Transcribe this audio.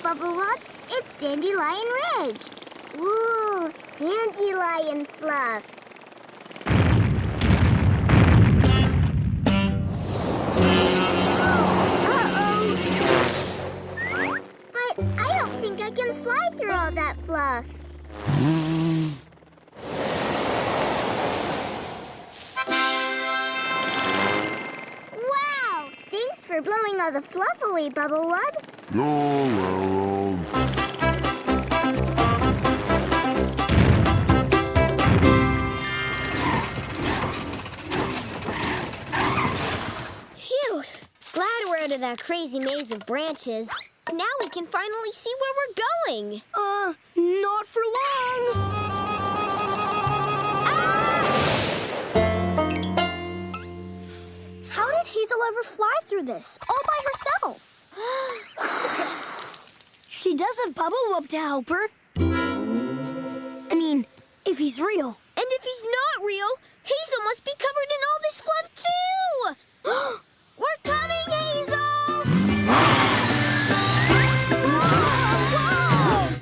Bubble Wub. It's Dandelion Ridge. Ooh, dandelion fluff. Uh-oh. But I don't think I can fly through all that fluff. Wow! Thanks for blowing all the fluff away, Bubble Wub. You're welcome. Phew! Glad we're out of that crazy maze of branches. Now we can finally see where we're going. Not for long. How did Hazel ever fly through this, all by herself? She does have Bubble Wub to help her. I mean, if he's real. And if he's not real,